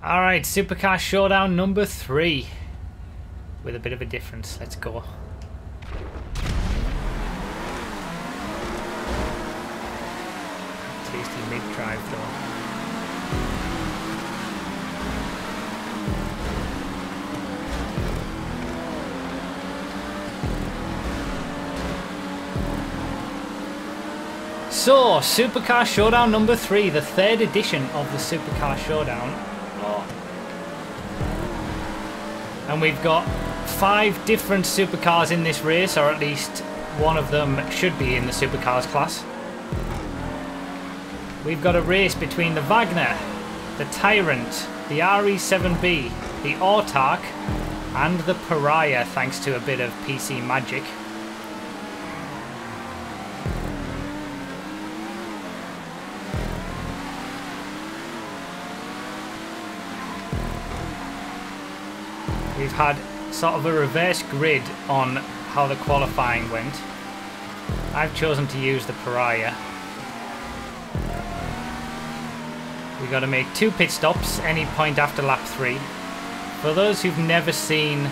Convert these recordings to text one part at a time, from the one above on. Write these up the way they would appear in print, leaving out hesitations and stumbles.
Alright, Supercar Showdown number 3. With a bit of a difference. Let's go. Tasty mid-drive though. So, Supercar Showdown number 3, the 3rd edition of the Supercar Showdown. And we've got 5 different supercars in this race, or at least one of them should be in the supercars class. We've got a race between the Vagner, the Tyrant, the RE7B, the Autarch, and the Pariah, thanks to a bit of PC magic. We've had sort of a reverse grid on how the qualifying went. I've chosen to use the Pariah. We've got to make 2 pit stops any point after lap 3. For those who've never seen the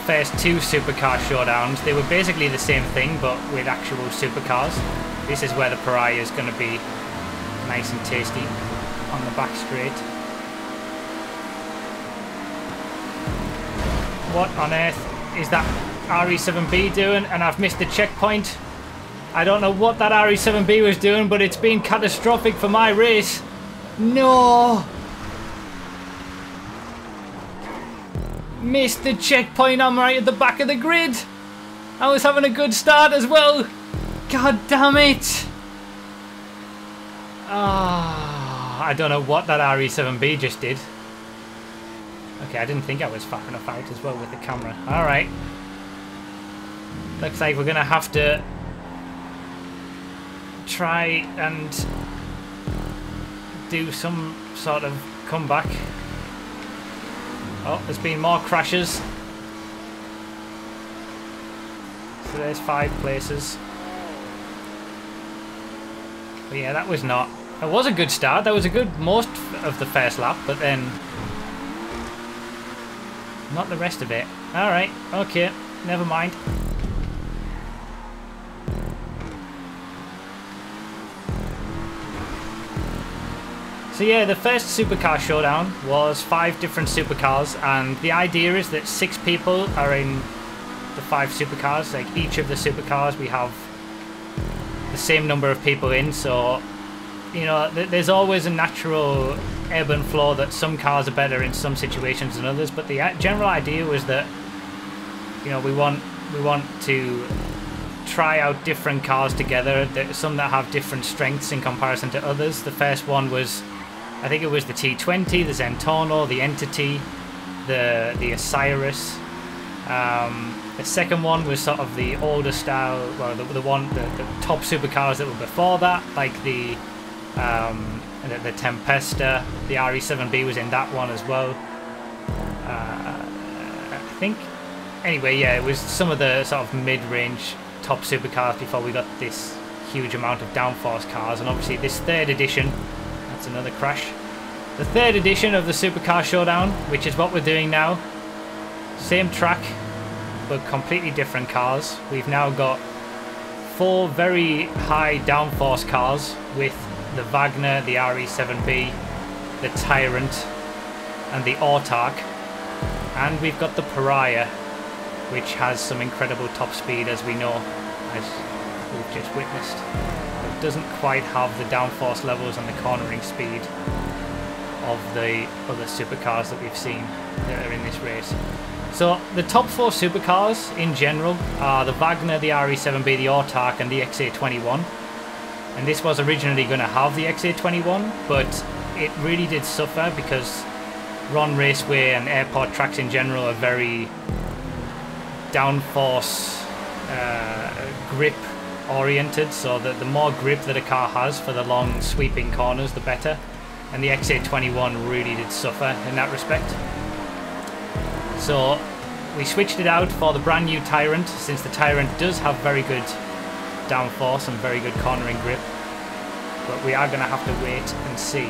first 2 Supercar Showdowns, they were basically the same thing but with actual supercars. This is where the Pariah is going to be nice and tasty on the back straight. What on earth is that RE7B doing? And I've missed the checkpoint. I don't know what that RE7B was doing, but it's been catastrophic for my race. No! Missed the checkpoint. I'm right at the back of the grid. I was having a good start as well. God damn it. I don't know what that RE7B just did. Okay, I didn't think I was far enough out as well with the camera. Alright. Looks like we're going to have to try and do some sort of comeback. Oh, there's been more crashes. So there's 5 places. But yeah, that was not... It was a good start. That was a good most of the first lap, but then... not the rest of it. Alright, okay, never mind. So yeah, the first Supercar Showdown was 5 different supercars, and the idea is that 6 people are in the 5 supercars. Like each of the supercars we have the same number of people in, so you know, there's always a natural ebb and flow that some cars are better in some situations than others, but the general idea was that, you know, we want to try out different cars together, some that have different strengths in comparison to others. The first one was, I think it was the T20, the Zentorno, the Entity, the Osiris. The second one was sort of the older style, well, the top supercars that were before that, like the Tempesta. The RE7B was in that one as well. I think. Anyway, yeah, it was some of the sort of mid-range top supercars before we got this huge amount of downforce cars, and obviously this 3rd edition. That's another crash. The 3rd edition of the Supercar Showdown, which is what we're doing now. Same track, but completely different cars. We've now got 4 very high downforce cars with the Vagner, the RE7B, the Tyrant, and the Autarch. And we've got the Pariah, which has some incredible top speed, as we know, as we've just witnessed. It doesn't quite have the downforce levels and the cornering speed of the other supercars that we've seen that are in this race. So the top 4 supercars in general are the Vagner, the RE7B, the Autarch, and the XA21. And this was originally going to have the XA21, but it really did suffer because Ron Raceway and airport tracks in general are very downforce grip oriented, so that the more grip that a car has for the long sweeping corners, the better. And the XA21 really did suffer in that respect. So we switched it out for the brand new Tyrant, since the Tyrant does have very good downforce and very good cornering grip. but we are going to have to wait and see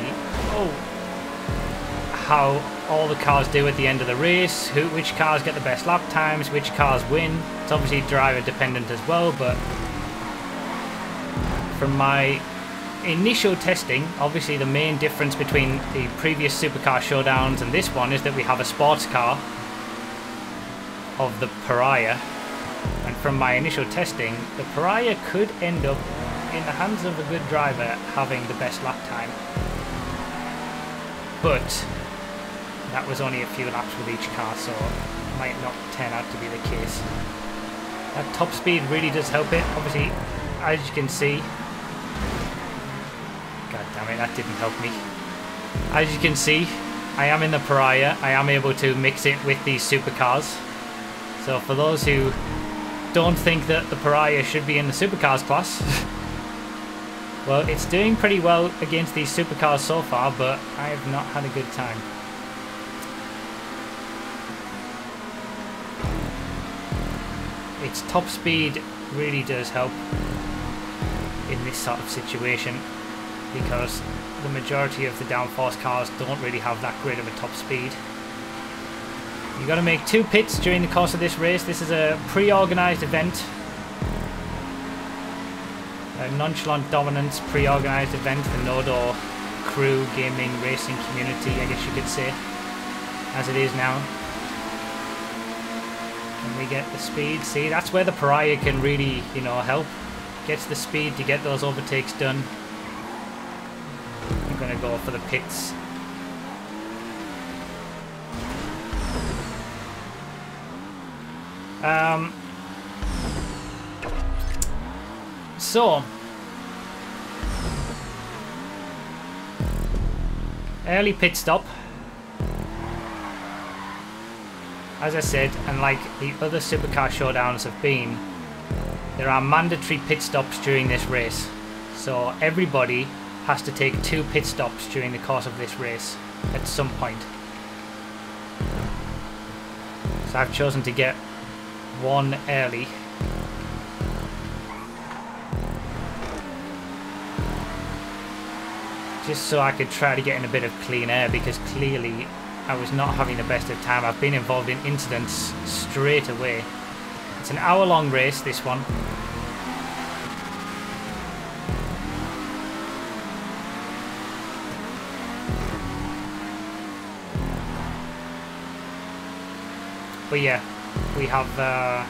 how all the cars do at the end of the race, which cars get the best lap times, which cars win. It's obviously driver dependent as well, but from my initial testing, obviously the main difference between the previous Supercar Showdowns and this one is that we have a sports car of the Pariah, and from my initial testing, the Pariah could end up in the hands of a good driver having the best lap time, but that was only a few laps with each car, so it might not turn out to be the case. That top speed really does help it. Obviously, as you can see, god damn it, that didn't help me. As you can see, I am in the Pariah. I am able to mix it with these supercars. So for those who don't think that the Pariah should be in the supercars class, well, it's doing pretty well against these supercars so far, but I have not had a good time. Its top speed really does help in this sort of situation, because the majority of the downforce cars don't really have that great of a top speed. You've got to make 2 pits during the course of this race. This is a pre-organised event, a nonchalant dominance pre-organised event, the Nodo crew gaming racing community, I guess you could say, as it is now. And we get the speed. See, that's where the Pariah can really, you know, help. Gets the speed to get those overtakes done. I'm going to go for the pits. So, early pit stop. As I said, and like the other Supercar Showdowns have been, there are mandatory pit stops during this race. So everybody has to take 2 pit stops during the course of this race at some point. So I've chosen to get 1 early. Just so I could try to get in a bit of clean air, because clearly I was not having the best of time. I've been involved in incidents straight away. It's an hour-long race, this one. But yeah, we have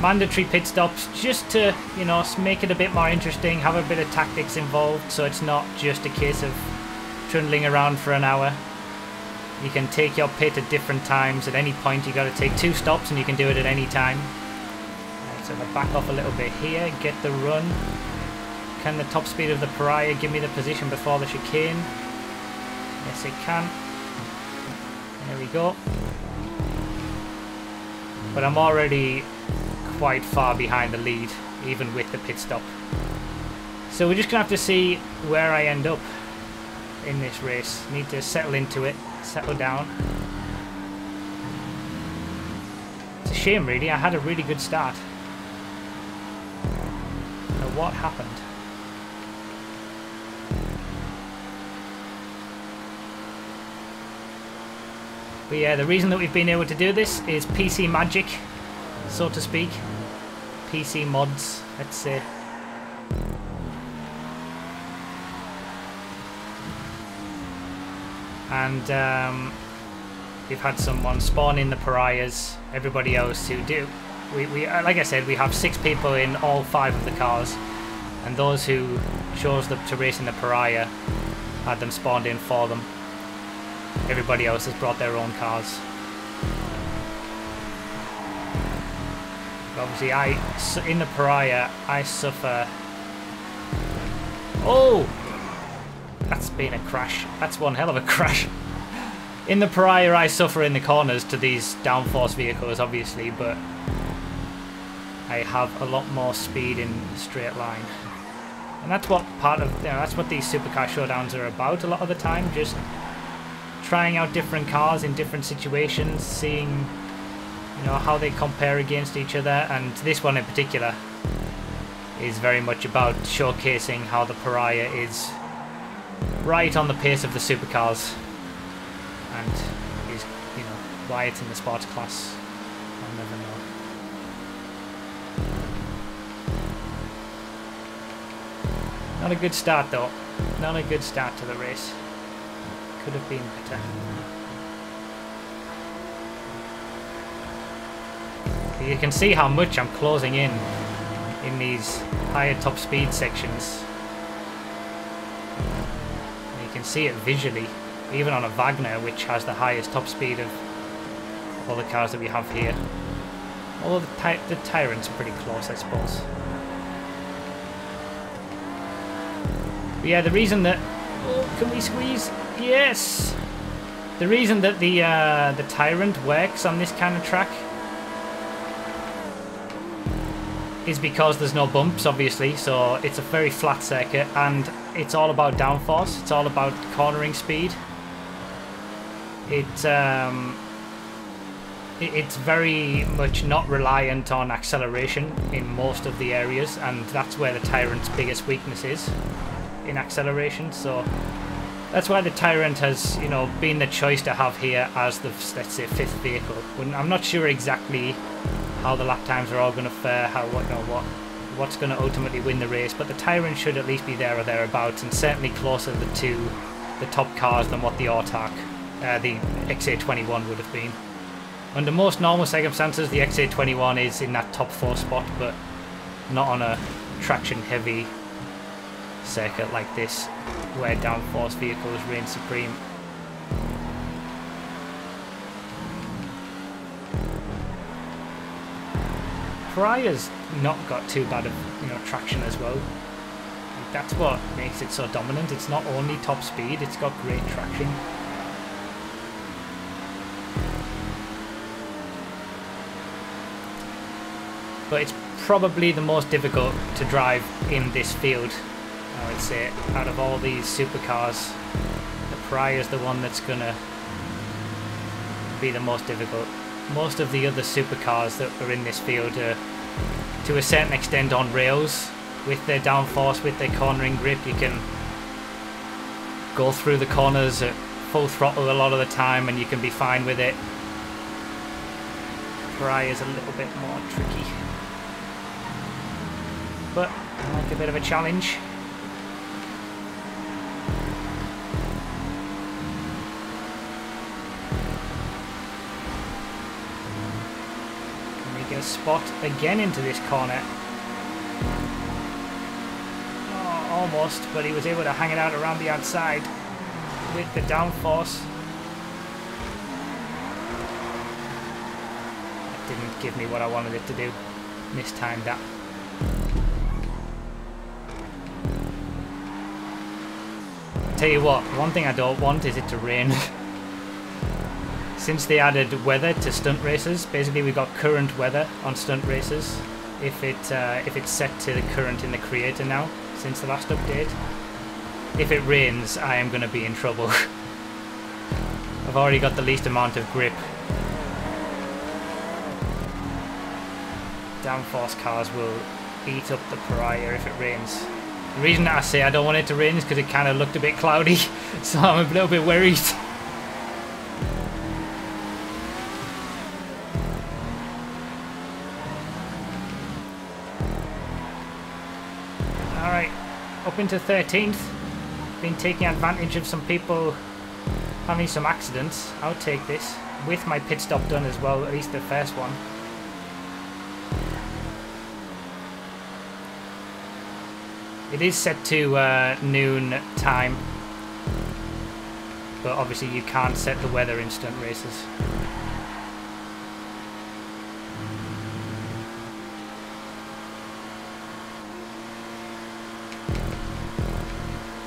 mandatory pit stops just to, you know, make it a bit more interesting, have a bit of tactics involved, so it's not just a case of trundling around for an hour. You can take your pit at different times. At any point you got to take 2 stops, and you can do it at any time. Right, so I'll back off a little bit here, get the run. Can the top speed of the Pariah give me the position before the chicane? Yes, it can. There we go. But I'm already quite far behind the lead, even with the pit stop. So we're just going to have to see where I end up in this race. Need to settle into it, settle down. It's a shame, really. I had a really good start. Now what happened? But yeah, the reason that we've been able to do this is PC magic, so to speak. PC mods, let's say. And we've had someone spawn in the Pariahs, everybody else who do. We like I said, we have 6 people in all 5 of the cars, and those who chose to race in the Pariah had them spawned in for them. Everybody else has brought their own cars. But obviously, in the Pariah, I suffer. Oh, that's been a crash. That's one hell of a crash. In the Pariah, I suffer in the corners to these downforce vehicles, obviously, but I have a lot more speed in a straight line. And that's what that's what these Supercar Showdowns are about a lot of the time. Just trying out different cars in different situations, seeing, you know, how they compare against each other. And this one in particular, is very much about showcasing how the Pariah is right on the pace of the supercars, and is, you know, why it's in the sports class, I'll never know. Not a good start though. Not a good start to the race. Could have been better. You can see how much I'm closing in these higher top speed sections. And you can see it visually, even on a Vagner, which has the highest top speed of all the cars that we have here. Although the Tyrant's pretty close, I suppose. But yeah, the reason that... Oh, can we squeeze? Yes! The reason that the Tyrant works on this kind of track is because there's no bumps, obviously, so it's a very flat circuit, and it's all about downforce. It's all about cornering speed. It's very much not reliant on acceleration in most of the areas, and that's where the Tyrant's biggest weakness is, in acceleration. So that's why the Tyrant has, you know, been the choice to have here as the, let's say, fifth vehicle. I'm not sure exactly how the lap times are all going to fare, what's going to ultimately win the race, but the Tyrant should at least be there or thereabouts, and certainly closer to the top cars than what the Autarch, the XA21 would have been. Under most normal circumstances, the XA21 is in that top 4 spot, but not on a traction heavy circuit like this, where downforce vehicles reign supreme. Pariah's not got too bad of, you know, traction as well. That's what makes it so dominant. It's not only top speed, it's got great traction. But it's probably the most difficult to drive in this field, I would say. Out of all these supercars, the Pariah is the one that's gonna be the most difficult. Most of the other supercars that are in this field are, to a certain extent, on rails. With their downforce, with their cornering grip, you can go through the corners at full throttle a lot of the time and you can be fine with it. Pariah is a little bit more tricky, but I like a bit of a challenge. A spot again into this corner. Oh, almost, but he was able to hang it out around the outside with the downforce. That didn't give me what I wanted it to do. Mistimed that. Tell you what, one thing I don't want is it to rain. Since they added weather to stunt races, basically we've got current weather on stunt races. If it's set to the current in the creator now, since the last update. If it rains, I am going to be in trouble. I've already got the least amount of grip. Downforce cars will eat up the Pariah if it rains. The reason that I say I don't want it to rain is because it kind of looked a bit cloudy, so I'm a little bit worried. Alright, up into 13th. Been taking advantage of some people having some accidents. I'll take this, with my pit stop done as well, at least the first one. It is set to noon time, but obviously you can't set the weather in stunt races.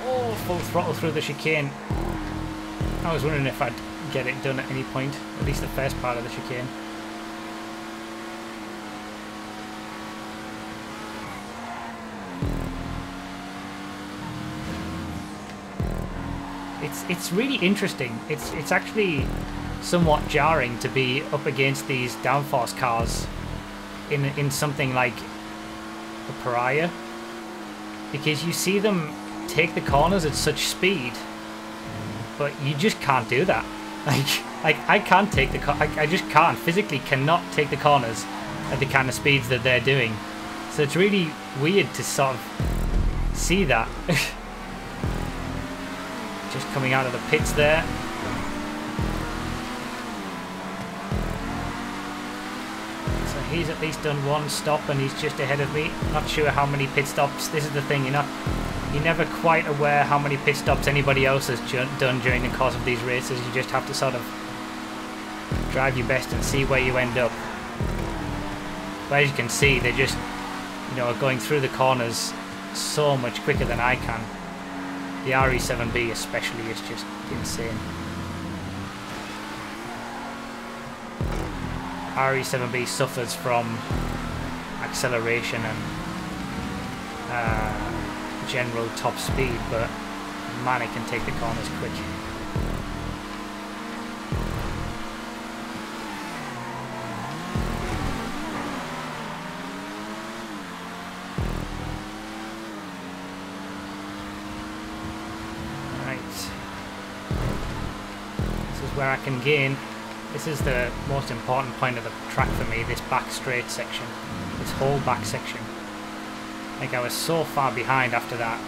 Oh, full throttle through the chicane. I was wondering if I'd get it done at any point, at least the first part of the chicane. It's really interesting. It's actually somewhat jarring to be up against these downforce cars in something like the Pariah, because you see them take the corners at such speed, but you just can't do that. Like I can't take the I just can't, physically cannot take the corners at the kind of speeds that they're doing. So it's really weird to sort of see that. Just coming out of the pits there. So he's at least done one stop and he's just ahead of me. Not sure how many pit stops. This is the thing, you're never quite aware how many pit stops anybody else has done during the course of these races. You just have to sort of drive your best and see where you end up. But as you can see, they're just, going through the corners so much quicker than I can. The RE7B especially is just insane. RE7B suffers from acceleration and general top speed, but man, it can take the corners quick. Where I can gain. This is the most important point of the track for me, this back straight section, this whole back section. Like, I was so far behind after that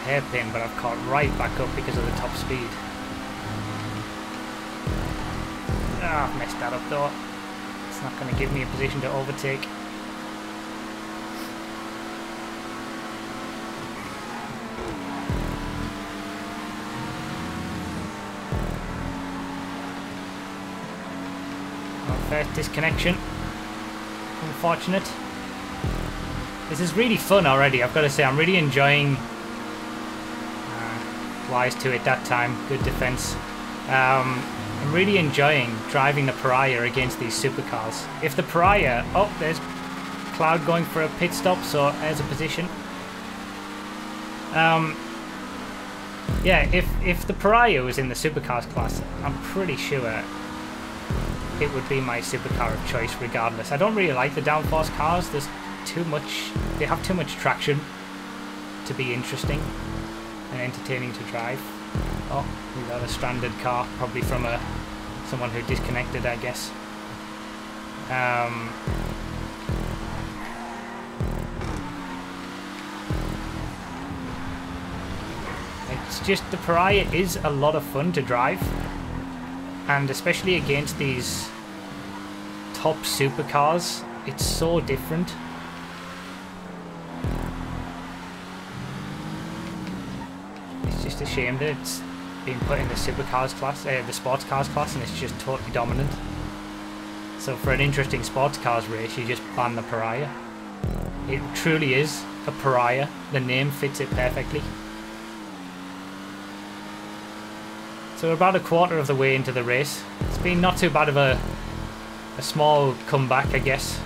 hairpin, but I've caught right back up because of the top speed. I've messed that up though. It's not going to give me a position to overtake. First disconnection. Unfortunate. This is really fun already, I've got to say. I'm really enjoying wise to it that time. Good defense. I'm really enjoying driving the Pariah against these supercars. If the Pariah... Oh, there's Cloud going for a pit stop, so there's a position. Yeah, if the Pariah was in the supercars class, I'm pretty sure it would be my supercar of choice regardless. I don't really like the downforce cars. There's too much, they have too much traction to be interesting and entertaining to drive. Oh, we got a stranded car, probably from someone who disconnected, I guess. It's just, the Pariah is a lot of fun to drive. And especially against these top supercars, it's so different. It's just a shame that it's been put in the supercars class, the sports cars class, and it's just totally dominant. So for an interesting sports cars race, you just ban the Pariah. It truly is a Pariah. The name fits it perfectly. So we're about a quarter of the way into the race. It's been not too bad of a small comeback, I guess,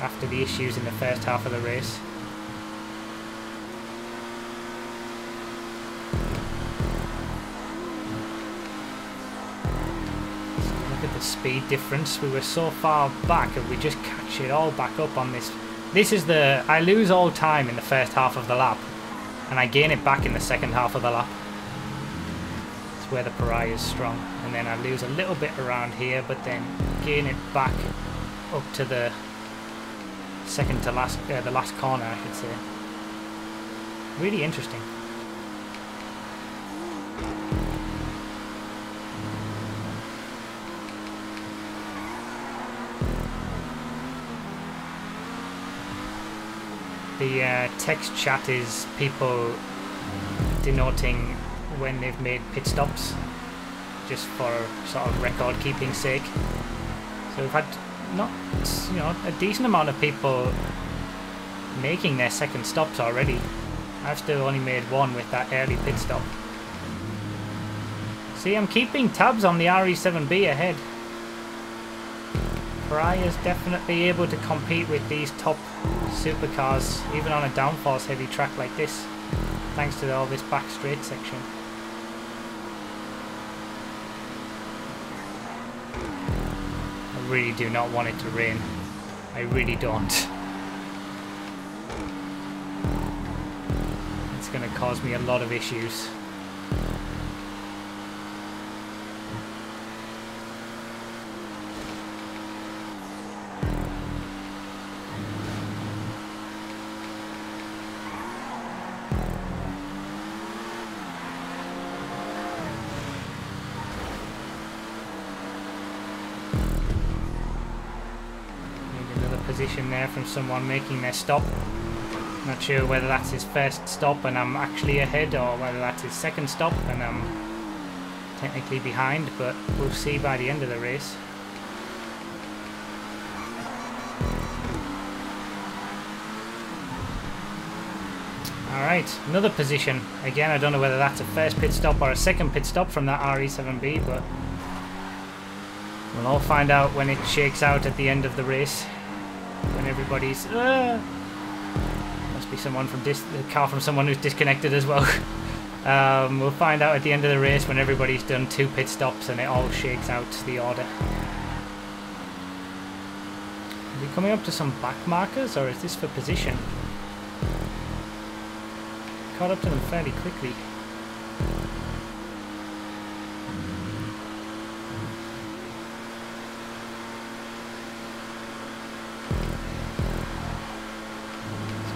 after the issues in the first half of the race. Look at the speed difference. We were so far back and we just catch it all back up on this. This is the... I lose all time in the first half of the lap, and I gain it back in the second half of the lap. It's where the Pariah is strong. And then I lose a little bit around here, but then gain it back up to the second to last, the last corner, I should say. Really interesting. The text chat is people denoting when they've made pit stops, just for sort of record keeping sake. So we've had a decent amount of people making their second stops already. I've still only made one with that early pit stop. See, I'm keeping tabs on the RE7B ahead. Pariah's definitely able to compete with these top supercars, even on a downforce heavy track like this, thanks to all this back straight section. I really do not want it to rain. I really don't. It's going to cause me a lot of issues. Position there from someone making their stop. Not sure whether that's his first stop and I'm actually ahead, or whether that's his second stop and I'm technically behind, but we'll see by the end of the race. Alright, another position. Again, I don't know whether that's a first pit stop or a second pit stop from that RE7B, but we'll all find out when it shakes out at the end of the race. When everybody's must be someone from the car from someone who's disconnected as well. We'll find out at the end of the race when everybody's done 2 pit stops and it all shakes out the order. Are we coming up to some back markers, or is this for position? Caught up to them fairly quickly.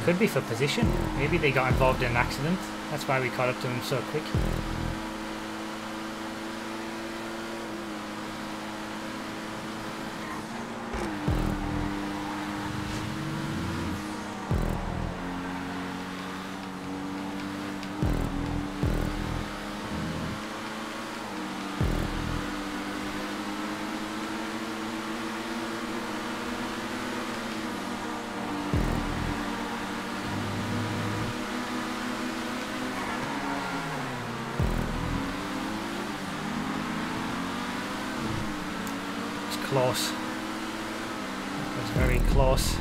Could be for position. Maybe they got involved in an accident. That's why we caught up to them so quick. Close. That was very close.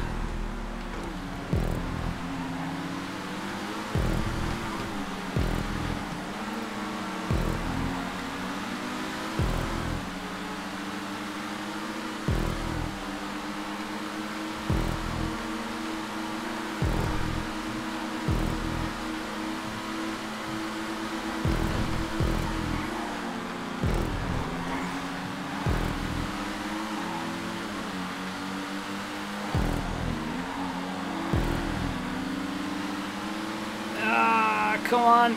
Come on.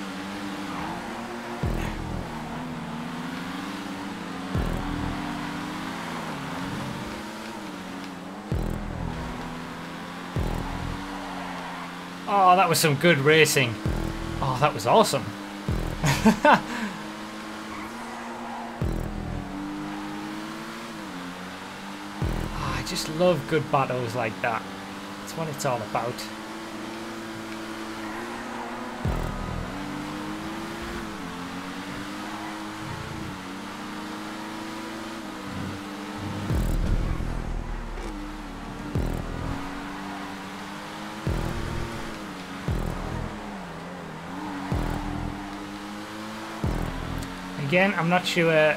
Oh, that was some good racing. Oh, that was awesome. Oh, I just love good battles like that. That's what it's all about. Again, I'm not sure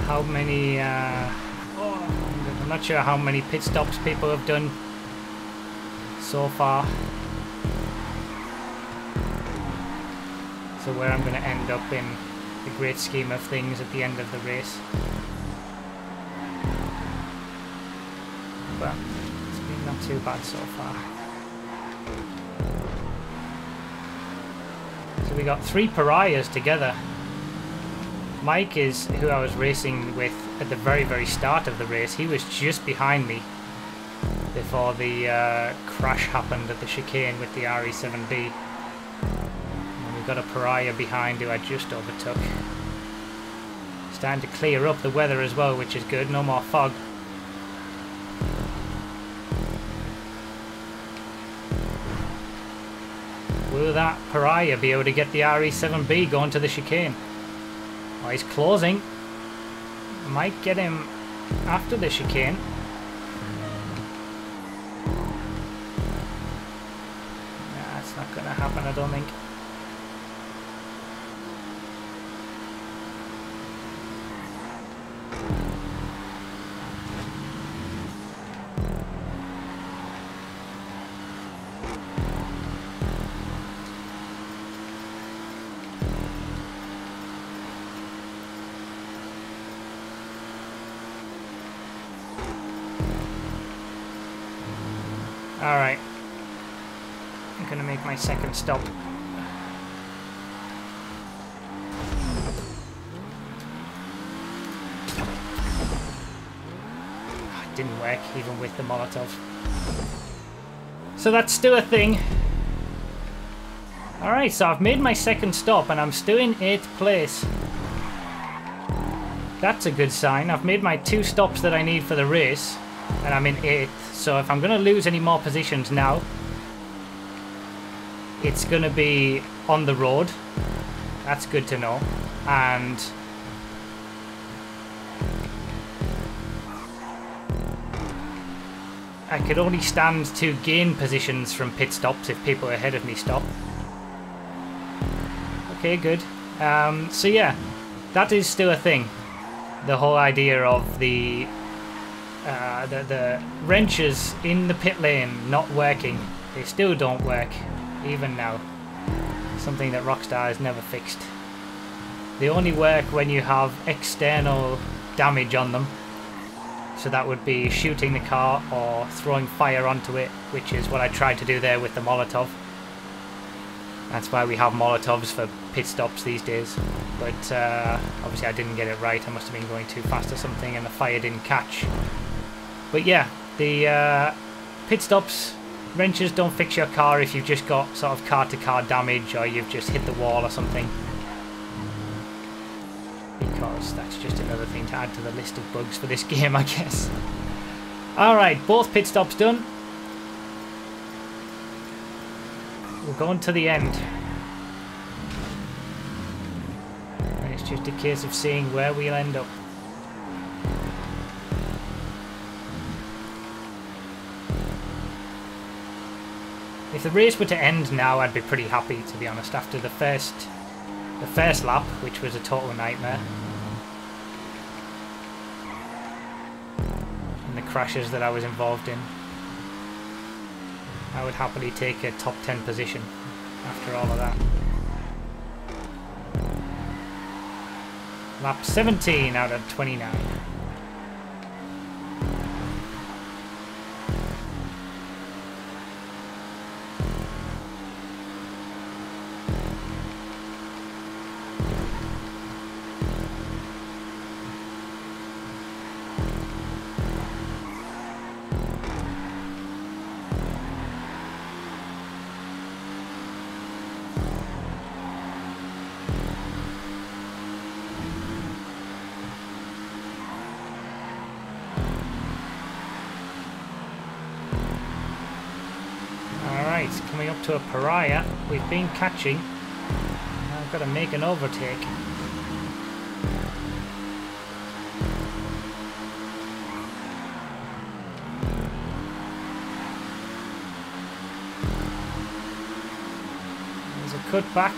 how many I'm not sure how many pit stops people have done so far. So where I'm going to end up in the great scheme of things at the end of the race. But it's been not too bad so far. We got 3 Pariahs together. Mike is who I was racing with at the very start of the race. He was just behind me before the crash happened at the chicane with the RE7B. And we've got a Pariah behind who I just overtook. Starting to clear up the weather as well, which is good. No more fog. Will that Pariah be able to get the RE7B going to the chicane? Oh, he's closing. Might get him after the chicane. That's not going to happen, I don't think. Alright. I'm going to make my second stop. It didn't work, even with the Molotov. So that's still a thing. Alright, so I've made my second stop and I'm still in 8th place. That's a good sign. I've made my 2 stops that I need for the race and I'm in 8th. So if I'm going to lose any more positions now, it's going to be on the road. That's good to know. And I could only stand to gain positions from pit stops if people ahead of me stop. Okay, good. So yeah, that is still a thing. The whole idea of the wrenches in the pit lane not working. They still don't work, even now. Something that Rockstar has never fixed. They only work when you have external damage on them. So that would be shooting the car or throwing fire onto it, which is what I tried to do there with the Molotov. That's why we have Molotovs for pit stops these days. But obviously I didn't get it right. I must have been going too fast or something and the fire didn't catch. But yeah, the pit stops, wrenches don't fix your car if you've just got sort of car-to-car damage or you've just hit the wall or something. Because that's just another thing to add to the list of bugs for this game, I guess. Alright, both pit stops done. We're going to the end. And it's just a case of seeing where we'll end up. If the race were to end now, I'd be pretty happy, to be honest, after the first lap, which was a total nightmare. And the crashes that I was involved in. I would happily take a top 10 position after all of that. Lap 17 out of 29. Coming up to a Pariah, we've been catching. Now I've got to make an overtake. There's a cutback.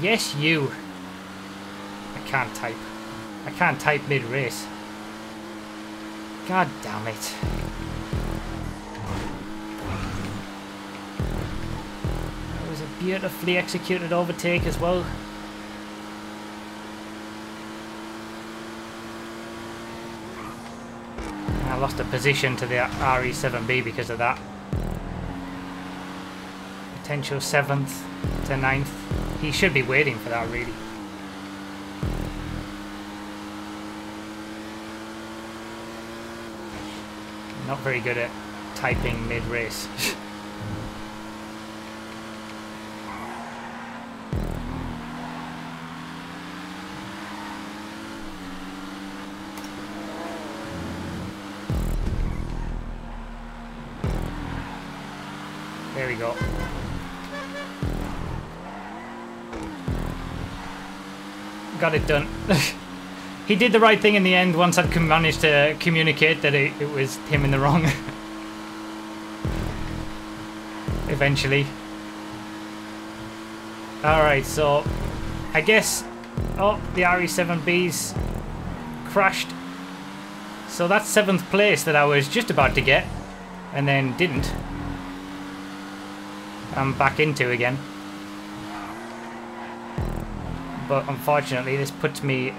Yes, you. I can't type. I can't type mid-race. God damn it. That was a beautifully executed overtake as well. I lost a position to the RE7B because of that. Potential 7th to 9th. He should be waiting for that, really. Not very good at typing mid-race. There we go. Got it done. He did the right thing in the end once I'd managed to communicate that it was him in the wrong. Eventually. Alright, so I guess... Oh, the RE7B's crashed. So that's 7th place that I was just about to get and then didn't. I'm back into again. But unfortunately this puts me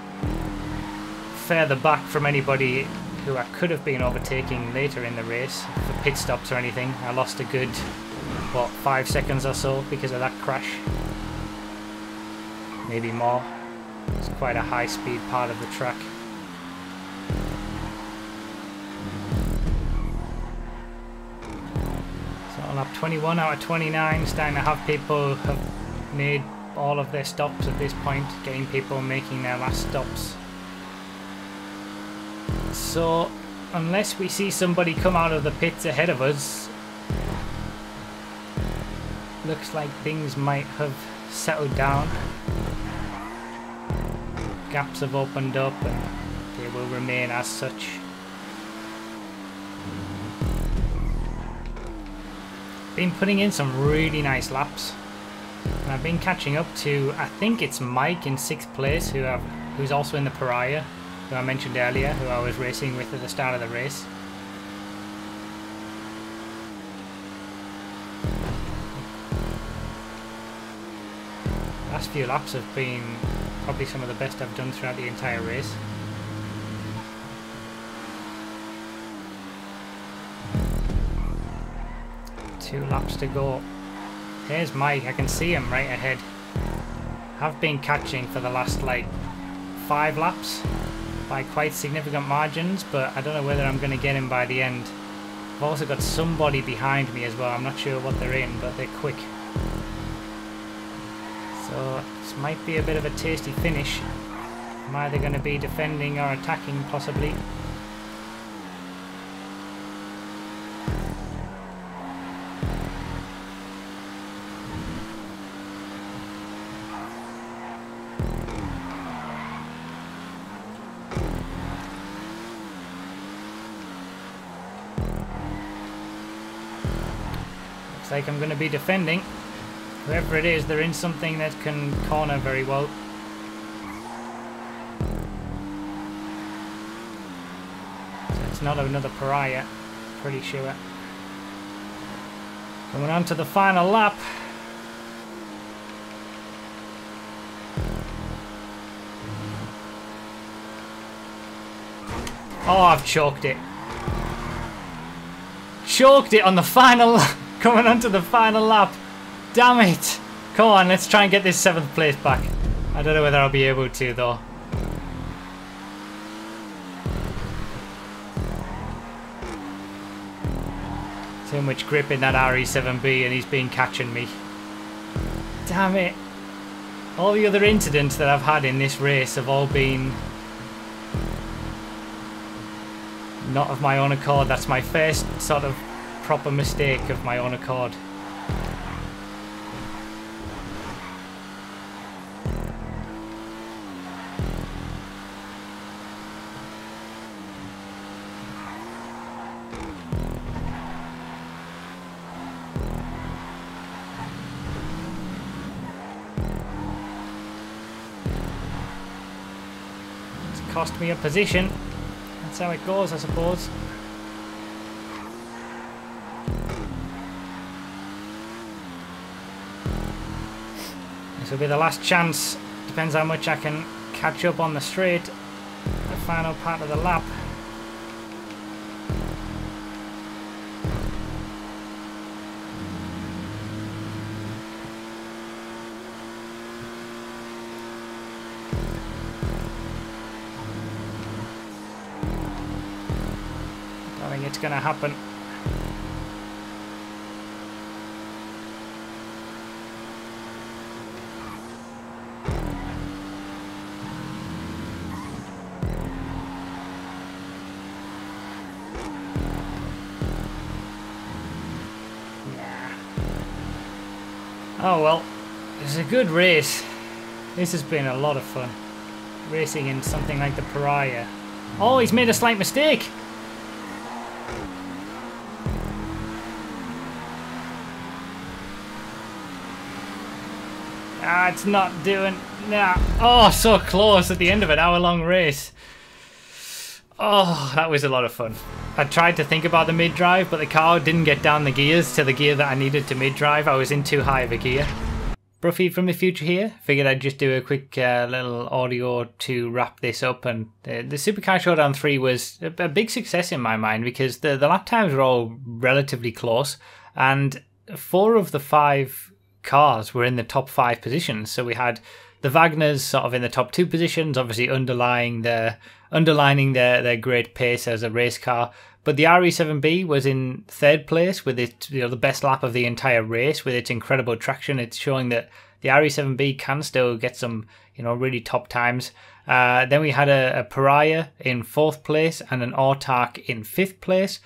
further back from anybody who I could have been overtaking later in the race for pit stops or anything. I lost a good, what, 5 seconds or so because of that crash. Maybe more. It's quite a high speed part of the track. So on lap 21 out of 29, starting to have people have made all of their stops at this point, getting people making their last stops. So unless we see somebody come out of the pits ahead of us, looks like things might have settled down. Gaps have opened up and they will remain as such. Been putting in some really nice laps. And I've been catching up to, I think it's Mike in 6th place, who's also in the Pariah, who I mentioned earlier, who I was racing with at the start of the race. Last few laps have been probably some of the best I've done throughout the entire race. Two laps to go. Here's Mike, I can see him right ahead. I've been catching for the last like 5 laps by quite significant margins, but I don't know whether I'm going to get him by the end. I've also got somebody behind me as well. I'm not sure what they're in, but they're quick. So this might be a bit of a tasty finish. I'm either going to be defending or attacking possibly. Looks like I'm going to be defending. Whoever it is, they're in something that can corner very well. So it's not another Pariah, pretty sure. Coming on to the final lap. Oh, I've choked it. Choked it on the final lap. Coming on to the final lap. Damn it! Come on, let's try and get this 7th place back. I don't know whether I'll be able to though. Too much grip in that RE7B and he's been catching me. Damn it! All the other incidents that I've had in this race have all been not of my own accord. That's my first sort of proper mistake of my own accord. Cost me a position. That's how it goes, I suppose. This will be the last chance. Depends how much I can catch up on the straight. The final part of the lap. It's gonna happen. Oh well, it's a good race. This has been a lot of fun. Racing in something like the Pariah. Oh, he's made a slight mistake. Ah, it's not doing... Nah. Oh, so close at the end of an hour-long race. Oh, that was a lot of fun. I tried to think about the mid-drive, but the car didn't get down the gears to the gear that I needed to mid-drive. I was in too high of a gear. Bruffy from the future here. Figured I'd just do a quick little audio to wrap this up. And the Supercar Showdown 3 was a big success in my mind because the lap times were all relatively close. And 4 of the 5 cars were in the top 5 positions. So we had the Vagners sort of in the top 2 positions, obviously underlining their great pace as a race car. But the RE7B was in 3rd place with its, the best lap of the entire race with its incredible traction. It's showing that the RE7B can still get some, really top times. Then we had a Pariah in 4th place and an Autarch in 5th place.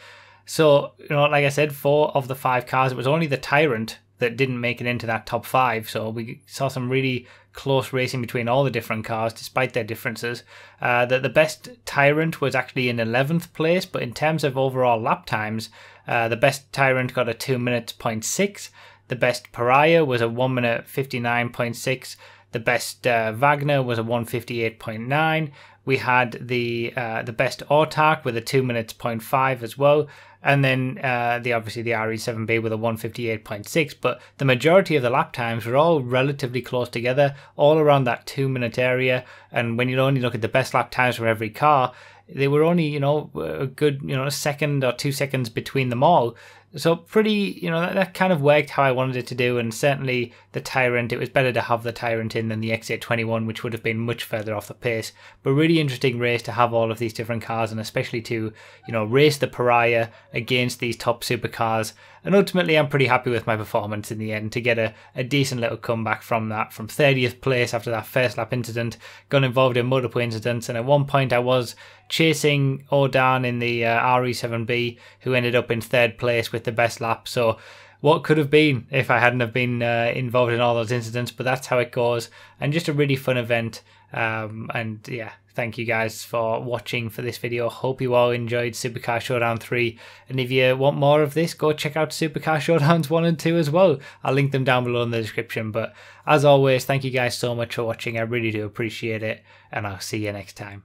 So, like I said, 4 of the 5 cars, it was only the Tyrant that didn't make it into that top 5. So we saw some really close racing between all the different cars despite their differences. The best Tyrant was actually in 11th place, but in terms of overall lap times, the best Tyrant got a 2 minutes 0.6. The best Pariah was a 1 minute 59.6. The best Vagner was a 158.9. We had the best Autarch with a 2 minutes 0.5 as well. And then obviously the RE7B with a 158.6, but the majority of the lap times were all relatively close together, all around that 2 minute area. And when you only look at the best lap times for every car, they were only, a good, a second or 2 seconds between them all. So pretty, that kind of worked how I wanted it to do. And certainly the Tyrant, it was better to have the Tyrant in than the X821, which would have been much further off the pace. But really interesting race to have all of these different cars, and especially to, race the Pariah against these top supercars. And ultimately, I'm pretty happy with my performance in the end to get a decent little comeback from that, from 30th place after that first lap incident, got involved in multiple incidents. And at one point I was chasing Autarch in the RE7B, who ended up in 3rd place with the best lap. So what could have been if I hadn't have been involved in all those incidents, but that's how it goes. And just a really fun event. And yeah, thank you guys for watching for this video. Hope you all enjoyed Supercar Showdown 3. And if you want more of this, go check out Supercar Showdowns 1 and 2 as well. I'll link them down below in the description. But as always, thank you guys so much for watching. I really do appreciate it. And I'll see you next time.